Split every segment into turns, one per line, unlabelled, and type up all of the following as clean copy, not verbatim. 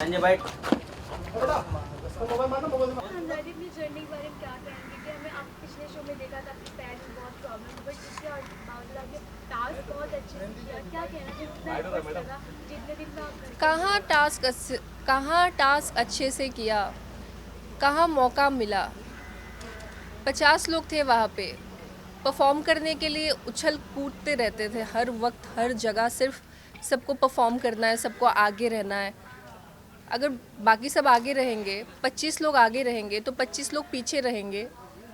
संजय भाई
हमारी अपनी जर्नी के बारे में क्या कहेंगे कि हमें आप पिछले शो में देखा था आपके पैर में बहुत प्रॉब्लम बट इसके बावजूद आपने टास्क बहुत अच्छे से किया क्या कहना चाहिए कितना एफर्ट्स लगा जितने दिन में आप
कहाँ टास्क अच्छे से किया, कहाँ मौका मिला। 50 लोग थे वहाँ पे, परफॉर्म करने के लिए उछल कूदते रहते थे हर वक्त हर जगह, सिर्फ सबको परफॉर्म करना है, सबको आगे रहना है। अगर बाकी सब आगे रहेंगे, 25 लोग आगे रहेंगे तो 25 लोग पीछे रहेंगे,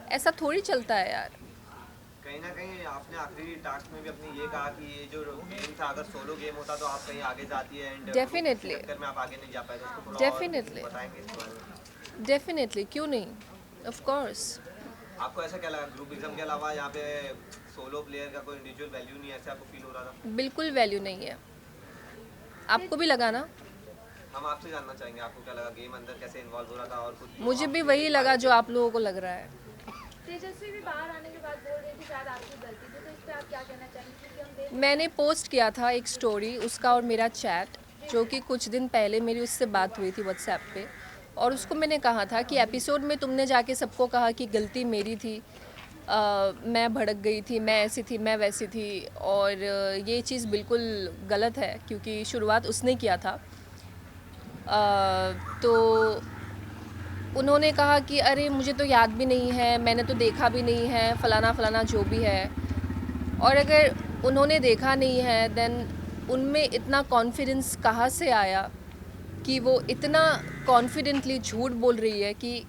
ऐसा थोड़ी चलता है यार।
कहीं ना कहीं आपने आखिरी टास्क में भी अपने ये कहा कि ये जो गेम था अगर सोलो गेम होता तो आप कहीं आगे जाती है एंड
डेफिनेटली
में आप आगे नहीं जा पाए तो उसको थोड़ा
डेफिनेटली
और बताएंगे इस बारे में।
डेफिनेटली, क्यों नहीं, ऑफ कोर्स।
आपको ऐसा क्या लगा ग्रुप एग्जाम के अलावा यहाँ पे सोलो प्लेयर का कोई इंडिविजुअल वैल्यू नहीं है, ऐसा आपको फील हो रहा था?
बिल्कुल वैल्यू नहीं है। आपको भी लगा ना?
हम आपसे जानना चाहेंगे आपको क्या लगा, गेम अंदर कैसे इन्वॉल्व हो रहा था और कुछ
मुझे भी वही लगा जो आप लोगों को लग रहा है।
तेजस्वी भी बाहर आने के बाद बोल रही थी शायद आपकी गलती थी तो इस पर आप क्या कहना चाहेंगे क्योंकि हम देख
मैंने पोस्ट किया था एक स्टोरी, उसका और मेरा चैट, जो कि कुछ दिन पहले मेरी उससे बात हुई थी व्हाट्सएप पे, और उसको मैंने कहा था कि एपिसोड में तुमने जाके सबको कहा कि गलती मेरी थी, मैं भड़क गई थी, मैं ऐसी थी, मैं वैसी थी, और ये चीज़ बिल्कुल गलत है क्योंकि शुरुआत उसने किया था। तो उन्होंने कहा कि अरे मुझे तो याद भी नहीं है, मैंने तो देखा भी नहीं है, फ़लाना फ़लाना जो भी है। और अगर उन्होंने देखा नहीं है देन उनमें इतना कॉन्फिडेंस कहाँ से आया कि वो इतना कॉन्फिडेंटली झूठ बोल रही है कि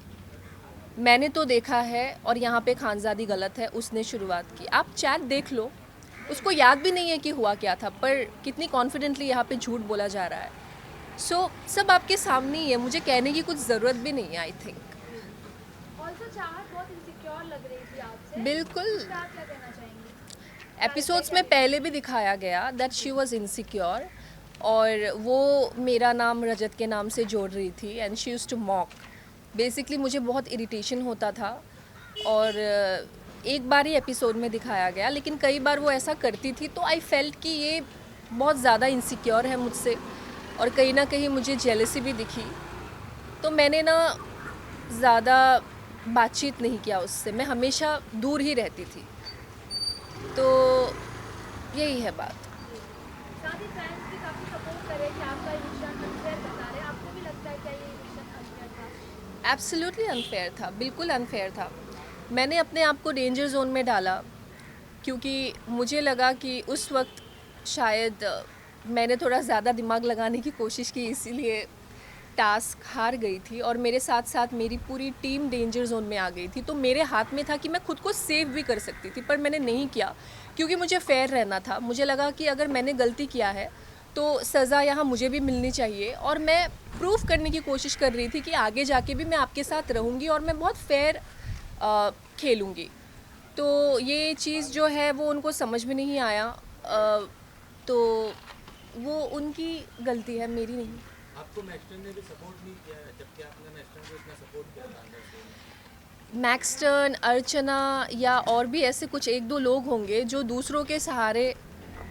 मैंने तो देखा है और यहाँ पे खानज़ादी गलत है, उसने शुरुआत की। आप चैट देख लो, उसको याद भी नहीं है कि हुआ क्या था, पर कितनी कॉन्फिडेंटली यहाँ पे झूठ बोला जा रहा है। सब आपके सामने ही है, मुझे कहने की कुछ ज़रूरत भी नहीं है आई थिंक।
ऑल्सो चाहत बहुत इनसिक्योर लग रही थी आपसे
बिल्कुल।
इस पर आप क्या कहना चाहेंगे?
एपिसोड्स में पहले भी दिखाया गया दैट शी वाज इनसिक्योर, और वो मेरा नाम रजत के नाम से जोड़ रही थी and she used to mock. Basically मुझे बहुत इरिटेशन होता था, और एक बार ही एपिसोड में दिखाया गया, लेकिन कई बार वो ऐसा करती थी तो आई फेल्ट कि ये बहुत ज़्यादा इनसिक्योर है मुझसे, और कहीं ना कहीं मुझे जेलसी भी दिखी, तो मैंने ना ज़्यादा बातचीत नहीं किया उससे, मैं हमेशा दूर ही रहती थी। तो यही है बात।
साथ ही फैंस भी काफी सपोर्ट कर रहे हैं कि आपका रिएक्शन अनफेयर बता रहे हैं, आपको भी लगता है क्या ये रिएक्शन अनफेयर था?
एब्सोल्युटली अनफेयर था, बिल्कुल अनफेयर था। मैंने अपने आप को डेंजर जोन में डाला क्योंकि मुझे लगा कि उस वक्त शायद मैंने थोड़ा ज़्यादा दिमाग लगाने की कोशिश की, इसीलिए टास्क हार गई थी, और मेरे साथ साथ मेरी पूरी टीम डेंजर जोन में आ गई थी। तो मेरे हाथ में था कि मैं खुद को सेव भी कर सकती थी, पर मैंने नहीं किया क्योंकि मुझे फेयर रहना था। मुझे लगा कि अगर मैंने गलती किया है तो सज़ा यहाँ मुझे भी मिलनी चाहिए, और मैं प्रूव करने की कोशिश कर रही थी कि आगे जाके भी मैं आपके साथ रहूँगी और मैं बहुत फेयर खेलूँगी। तो ये चीज़ जो है वो उनको समझ में नहीं आया, तो वो उनकी गलती है, मेरी नहीं।
आपको मैक्सटन ने भी सपोर्ट नहीं किया जबकि आपने मैक्सटन को इतना सपोर्ट किया था अंदर से।
मैक्सटन, अर्चना या और भी ऐसे कुछ एक दो लोग होंगे जो दूसरों के सहारे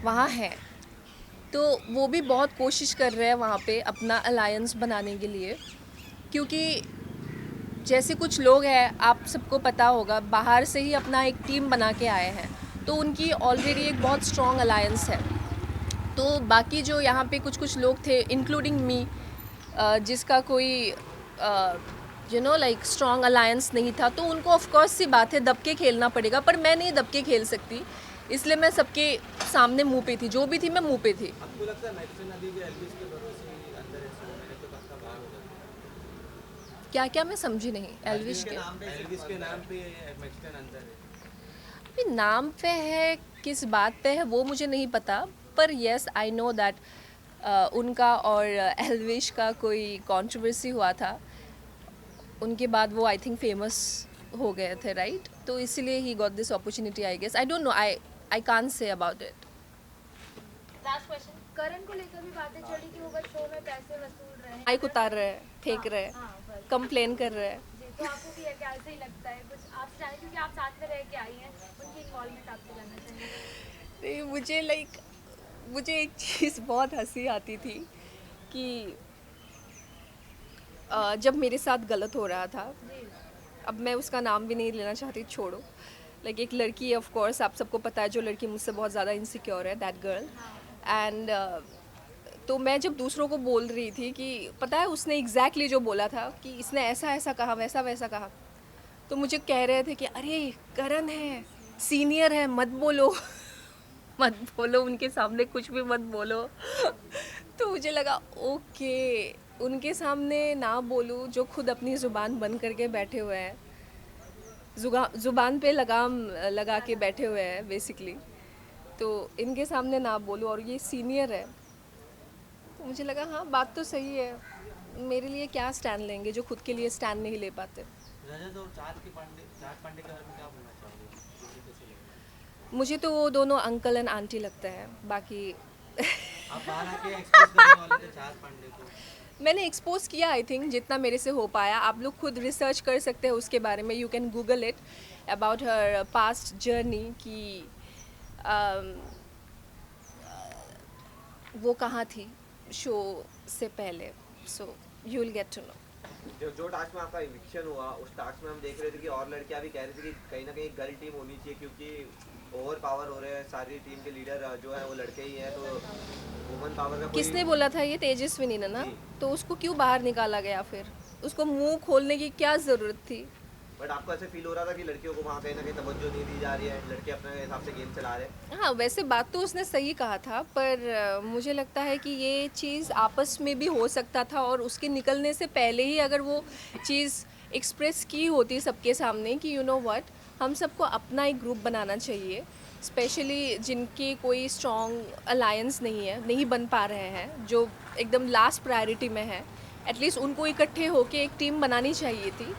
वहाँ हैं, तो वो भी बहुत कोशिश कर रहे हैं वहाँ पे अपना अलायंस बनाने के लिए, क्योंकि जैसे कुछ लोग हैं, आप सबको पता होगा, बाहर से ही अपना एक टीम बना के आए हैं, तो उनकी ऑलरेडी एक बहुत स्ट्रॉन्ग अलायंस है। तो बाकी जो यहाँ पे कुछ कुछ लोग थे इंक्लूडिंग मी, जिसका कोई लाइक स्ट्रॉन्ग अलायंस नहीं था, तो उनको ऑफ कोर्स सी बात है दब के खेलना पड़ेगा, पर मैं नहीं दब के खेल सकती, इसलिए मैं सबके सामने मुंह पे थी, जो भी थी मैं मुंह पे थी।
आपको लगता है मैक्सटन अभी भी एल्विस के भरोसे ही अंदर है, सो मैंने तो पक्का बाहर हो जाता।
क्या क्या मैं समझी नहीं। एल्विश के
एल्विस के नाम पे मैक्सटन अंदर है।
अभी नाम पे है, किस बात पे है वो मुझे नहीं पता, पर येस आई नो दैट उनका और एल्विश का कोई कंट्रोवर्सी हुआ था, उनके बाद वो आई थिंक फेमस हो गए थे, राइट? तो इसीलिए he got this opportunity, I guess. I don't know, I can't say about it.
Last question, Karan को लेकर भी बातें चली कि वो बस शो में पैसे वसूल रहे हैं,
माइक उतार रहे हैं, फेंक रहे हैं,
बस।
कंप्लेन कर रहे हैं।
जी, तो आपको भी क्या ऐसे ही लगता है कुछ आपसे जाने क्योंकि आप साथ में रह के आई हैं, उनकी इन्वॉल्वमेंट आपसे जानना चाहेंगे?
नहीं, मुझे एक चीज़ बहुत हंसी आती थी कि जब मेरे साथ गलत हो रहा था,
जी
अब मैं उसका नाम भी नहीं लेना चाहती, छोड़ो। लाइक एक लड़की है, ऑफ कोर्स आप सबको पता है, जो लड़की मुझसे बहुत ज़्यादा इनसिक्योर है, दैट गर्ल। एंड तो मैं जब दूसरों को बोल रही थी कि पता है उसने एग्जैक्टली जो बोला था कि इसने ऐसा ऐसा कहा, वैसा वैसा कहा, तो मुझे कह रहे थे कि अरे करण है, सीनियर है, मत बोलो मत बोलो उनके सामने, कुछ भी मत बोलो तो मुझे लगा ओके, उनके सामने ना बोलूं जो खुद अपनी ज़ुबान बंद करके बैठे हुए हैं, ज़ुबान पे लगाम लगा के बैठे हुए हैं बेसिकली, तो इनके सामने ना बोलूं और ये सीनियर है, तो मुझे लगा हाँ बात तो सही है, मेरे लिए क्या स्टैंड लेंगे जो खुद के लिए स्टैंड नहीं ले पाते।
रजत और चार पांडे के बारे में क्या बोलना चाहोगे? किसे कैसे लगे?
मुझे तो वो दोनों अंकल एंड आंटी लगते हैं, बाकी
आप बाहर आके एक्सपोज करने वाले थे चार पांडे को।
मैंने एक्सपोज किया आई थिंक जितना मेरे से हो पाया। आप लोग खुद रिसर्च कर सकते हैं उसके बारे में, you can Google it about her past journey कि वो कहाँ थी शो से पहले, so you will get to know.
जो टास्क में आपका इविक्शन हुआ, उस टास्क में हम देख रहे थे कि और लड़कियां भी कह रही थी कि कहीं ना कहीं गर्ल टीम होनी चाहिए, क्योंकि ओवर पावर हो रहे हैं, सारी टीम के लीडर जो है वो लड़के ही हैं, तो वुमन पावर का
किसने बोला था ये? तेजस्विनी ने ना,
जी।
तो उसको क्यों बाहर निकाला गया? फिर उसको मुंह खोलने की क्या ज़रूरत थी?
बट आपको ऐसे फील हो रहा था कि लड़कियों को वहाँ कहीं ना कहीं तवज्जो नहीं दी जा रही है, लड़के अपने हिसाब से गेम चला रहे हैं?
हाँ, वैसे बात तो उसने सही कहा था, पर मुझे लगता है कि ये चीज़ आपस में भी हो सकता था, और उसके निकलने से पहले ही अगर वो चीज़ एक्सप्रेस की होती सबके सामने कि यू नो व्हाट, हम सबको अपना एक ग्रुप बनाना चाहिए, स्पेशली जिनकी कोई स्ट्रॉन्ग अलायंस नहीं है, नहीं बन पा रहे हैं, जो एकदम लास्ट प्रायोरिटी में है, एटलीस्ट उनको इकट्ठे होके एक टीम बनानी चाहिए थी।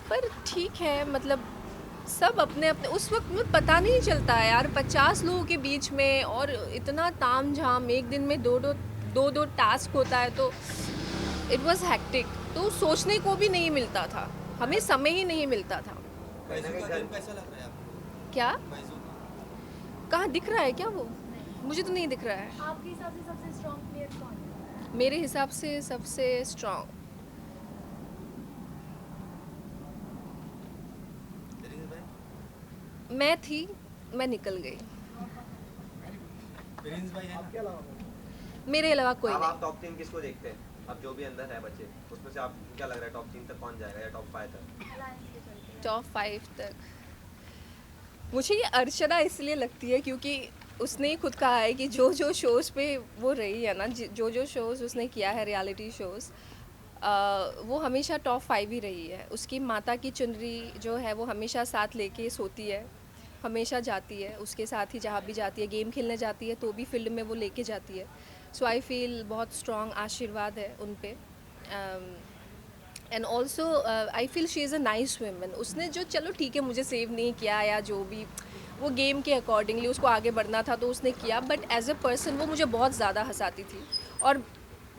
पर ठीक है, मतलब सब अपने अपने, उस वक्त में पता नहीं चलता है यार, 50 लोगों के बीच में और इतना ताम झाम, एक दिन में दो टास्क होता है, तो इट वाज हेक्टिक, तो सोचने को भी नहीं मिलता था, हमें समय ही नहीं मिलता था।
फैजू का गेम कैसा लग रहा है आपको?
क्या
फैजू का
कहाँ दिख रहा है क्या वो? मुझे तो नहीं दिख रहा है।
आपके हिसाब से सबसे स्ट्रॉन्ग प्लेयर कौन है?
मेरे हिसाब से सबसे स्ट्रॉन्ग
प्रिंस भाई?
मैं थी, मैं निकल गई,
प्रिंस भाई है ना?
मेरे अलावा कोई
अब
नहीं।
आप टॉप टीम किसको देखते हैं? अब जो भी अंदर है बच्चे, उसमें से आप क्या लग रहा है टॉप टीम तक कौन जाएगा या टॉप 5 तक?
अलायंस के चलते
टॉप 5 तक मुझे ये अर्चना इसलिए लगती है क्योंकि उसने ही खुद कहा है कि जो जो शोज़ पे वो रही है ना, जो जो शोज़ उसने किया है, रियलिटी शोज़, वो हमेशा टॉप 5 ही रही है। उसकी माता की चुनरी जो है वो हमेशा साथ लेके सोती है, हमेशा जाती है उसके साथ ही, जहाँ भी जाती है, गेम खेलने जाती है तो भी फील्ड में वो लेके जाती है। सो आई फील बहुत स्ट्रॉन्ग आशीर्वाद है उन पे। And also I feel she is a nice woman. उसने जो, चलो ठीक है, मुझे सेव नहीं किया या जो भी, वो गेम के अकॉर्डिंगली उसको आगे बढ़ना था तो उसने किया, बट एज अ पर्सन वो मुझे बहुत ज़्यादा हंसाती थी और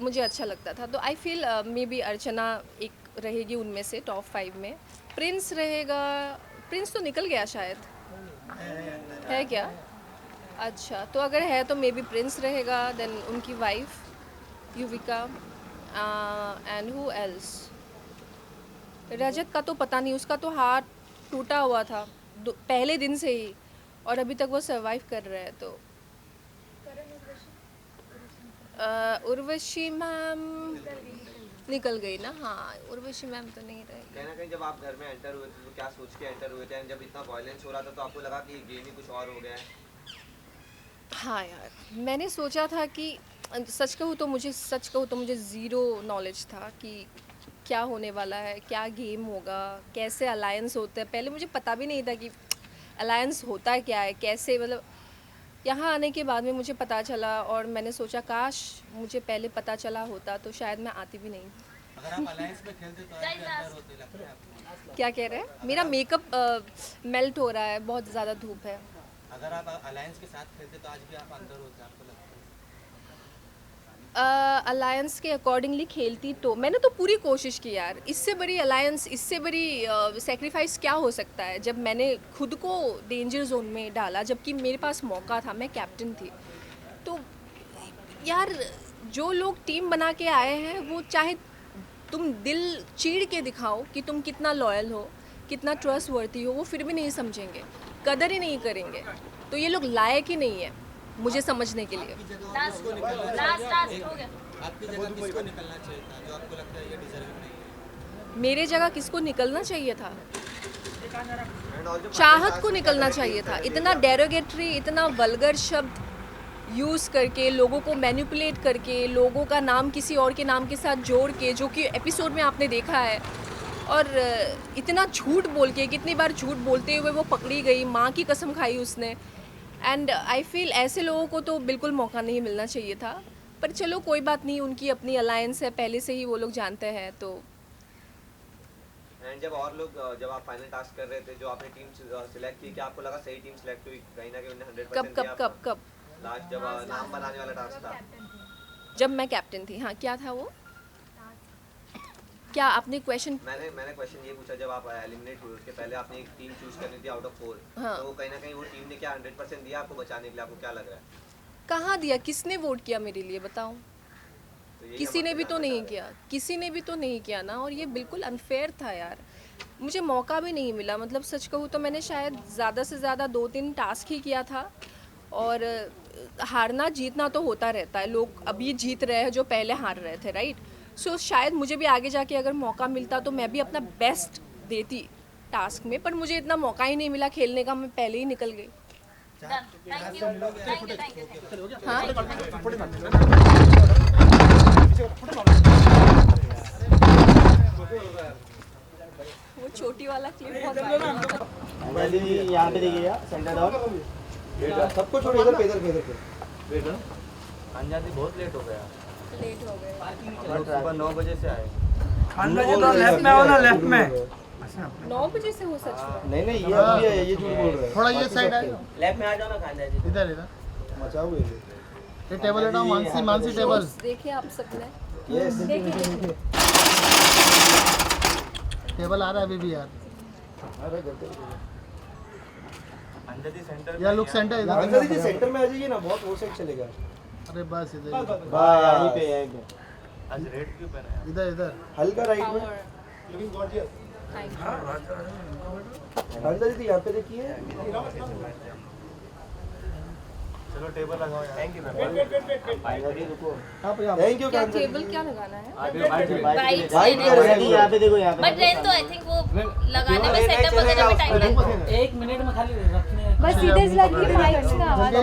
मुझे अच्छा लगता था। तो आई फील मे बी अर्चना एक रहेगी उनमें से टॉप 5 में। प्रिंस रहेगा, प्रिंस तो निकल गया शायद, है क्या? अच्छा, तो अगर है तो मे बी प्रिंस रहेगा, देन उनकी wife Yuvika, and who else? Rajat का तो पता नहीं, उसका तो हाथ टूटा हुआ था पहले दिन से ही, और अभी तक वो सरवाइव कर रहे हैं। तो
करण उर्वशी
उर्वशी मैम निकल गई ना, हाँ उर्वशी मैम तो नहीं रहेगी।
कहीं ना कहीं जब आप घर में एंटर हुए थे तो क्या सोच के एंटर हुए थे? जब इतना वायलेंस हो रहा था तो आपको लगा कि गेम ही कुछ और हो गया है?
हाँ यार, मैंने सोचा था कि सच कहूँ तो मुझे ज़ीरो नॉलेज था कि क्या होने वाला है, क्या गेम होगा, कैसे अलायंस होता है। पहले मुझे पता भी नहीं था कि अलायंस होता है क्या है, कैसे, मतलब यहाँ आने के बाद में मुझे पता चला, और मैंने सोचा काश मुझे पहले पता चला होता तो शायद मैं आती भी नहीं।
अगर आप अलायंस में खेलते तो आज भी अंदर होते लगता है आपको?
क्या कह रहे हैं? मेरा मेकअप मेल्ट हो रहा है, बहुत ज़्यादा धूप है।
अगर आप अलायंस के साथ खेलते तो आज भी आप अंदर होते, आपको लगता है?
अलायंस के अकॉर्डिंगली खेलती तो मैंने तो पूरी कोशिश की यार, इससे बड़ी अलायंस, इससे बड़ी सेक्रीफाइस क्या हो सकता है, जब मैंने खुद को डेंजर जोन में डाला, जबकि मेरे पास मौका था, मैं कैप्टन थी। तो यार जो लोग टीम बना के आए हैं वो चाहे तुम दिल चीड़ के दिखाओ कि तुम कितना लॉयल हो, कितना ट्रस्टवर्थी हो, वो फिर भी नहीं समझेंगे, कदर ही नहीं करेंगे। तो ये लोग लायक ही नहीं है मुझे समझने के लिए।
लास्ट हो गया।
आपकी जगह किसको निकलना चाहिए था जो आपको लगता है ये डिजर्विंग नहीं है?
मेरे जगह किसको निकलना चाहिए था?
And also
चाहत को निकलना चाहिए था। इतना डेरोगेटरी, इतना वल्गर शब्द यूज़ करके, लोगों को मैनिपुलेट करके, लोगों का नाम किसी और के नाम के साथ जोड़ के, जो कि एपिसोड में आपने देखा है, और इतना झूठ बोल के, कितनी बार झूठ बोलते हुए वो पकड़ी गई, माँ की कसम खाई उसने। एंड आई फील ऐसे लोगों को तो बिल्कुल मौका नहीं मिलना चाहिए था। पर चलो कोई बात नहीं, उनकी अपनी अलायंस है, पहले से ही वो लोग जानते हैं। तो
एंड जब और लोग जब आप फाइनल टास्क कर रहे थे, जो आपने टीम सिलेक्ट की, क्या आपको लगा सही टीम सिलेक्ट हुई? कहीं ना कहीं उन्हें 100% दिया आपको?
कब
लास्ट जब नाम बनाने वाला टास्क था,
जब मैं कैप्टन थी। हाँ, क्या था वो? क्या आपने क्वेश्चन?
मैंने क्वेश्चन ये पूछा, जब आप एलिमिनेट हुए उसके पहले आपने एक टीम चूज करनी थी आउट ऑफ 4,
हाँ।
तो कहीं ना कहीं वो टीम ने क्या 100% दिया आपको बचाने के लिए? आपको क्या लग रहा है?
कहाँ दिया? किसने वोट किया मेरे लिए, बताओ?
तो यही
किसी
हम
ने
आपसे
भी तो
जानना
नहीं
चाह रहे
किया, किसी ने भी तो नहीं किया ना। और ये बिल्कुल अनफेयर था यार, मुझे मौका भी नहीं मिला। मतलब सच कहूँ तो मैंने शायद ज़्यादा से ज़्यादा 2-3 टास्क ही किया था। और हारना जीतना तो होता रहता है, लोग अभी जीत रहे हैं जो पहले हार रहे थे, राइट? सो शायद मुझे भी आगे जाके अगर मौका मिलता तो मैं भी अपना बेस्ट देती टास्क में, पर मुझे इतना मौका ही नहीं मिला खेलने का, मैं पहले ही निकल गई।
Thank you.
हाँ, वो छोटी वाला क्लिप बहुत viral हुआ था।
यहाँ पे देखिएगा सेंटर डाउन सबको छोड़ो इधर पे वेट
अंजादी बहुत लेट हो गया।
लेट हो गए।
हम सुबह 9 बजे से आए।
लेफ्ट में आओ ना लेफ्ट में
9 बजे से हो सच में?
नहीं ये अभी है ये झूठ बोल रहा है
थोड़ा ये साइड आए
लेफ्ट में आ जाओ ना खांजा जी।
इधर इधर
मचाओ
ये टेबल हटाओ, मानसी टेबल।
देखिए आप सबने,
यस
देखिए
टेबल आ रहा है अभी भी यार।
अंजादी सेंटर
यार लुक सेंटर इधर।
अंदर जी सेंटर में आ जाइए ना, बहुत वो साइड चलेगा।
अरे बस इधर
यहीं पे
आज रेड क्यों पहना है?
इधर इधर
हल्का राइट में
पावर।
अंदर जी यहाँ पे देखिए।
चलो टेबल लगाओ यार। थैंक यू
रुको थैंक यू
क्या टेबल क्या लगाना है?
वाइट यहाँ पे देखो यहाँ
बट रेन तो आई थिंक वो लगाने में सेटअप वगैरह में टाइम लगेगा।
1 मिनट में खाली रखने
बस सीधे से लगी माइक्स का आवाज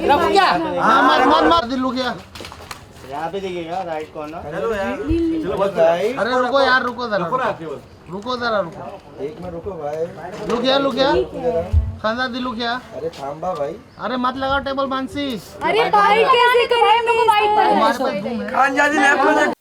रख क्या? हाँ मत दिल लुक यार।
यहाँ पे देखिएगा राइट कॉर्नर।
चलो यार।
चलो बस भाई
अरे रुको यार, रुको जरा, रुको जरा, रुको।
एक मिनट रुको भाई।
लुक यार खानदार दिल लुक यार।
अरे थांबा भाई।
अरे मत लगाओ टेबल मानसी।
अरे भाई कैसे करें हम लोग वाइट
हमारे पास धूम है।